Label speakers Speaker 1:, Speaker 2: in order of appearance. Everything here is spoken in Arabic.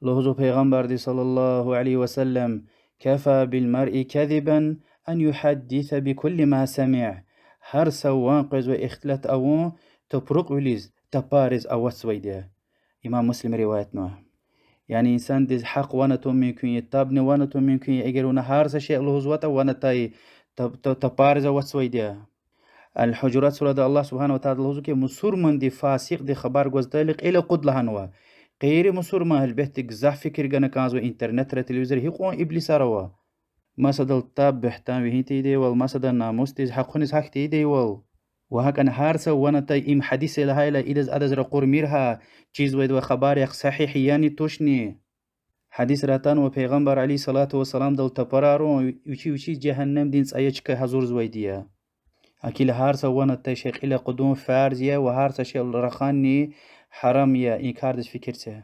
Speaker 1: لوزو پیغمبر دی صلی الله علیه وسلم كفى بالمرء كذبا أن يحدث بكل ما سمع. هر سوان قز و اختلت اوون تپرق ولیز تپارز اوت ويده. إمام مسلم رواية نوع. يعني إنسان دي حق وانا توم ممكن يتابني وانا توم ممكن يجرون هارس شيء لهزوته وانا تاي تبارز اوت ويده. الحجرات سورة الله سبحانه وتعالى لهزو كي مسور من دي فاسق دي خبر گوزدالق إلى قد لهنوا غير مسور ما البهت جزح فكر جنا كازو إنترنت را تلفزيون هي قوان إبليس روا ما صدل تاب بحتام وهي تيدي وال ما صدل ناموس تيز حقونس حق تيدي وال وهك أن هارسا وانا تاي إم حديث لهاي لا إدز أدز رقور ميرها چيز ويد وخبار يق صحيح يعني توشني حديث راتان وبيغمبر عليه الصلاة والسلام دل تپرارو وشي جهنم دينس أيشك حضور زويديا أكيل هارسا وانا تاي شيخ إلى قدوم فارزيا وهارسا شيخ رخاني حرام يا إنكاردش فكرته.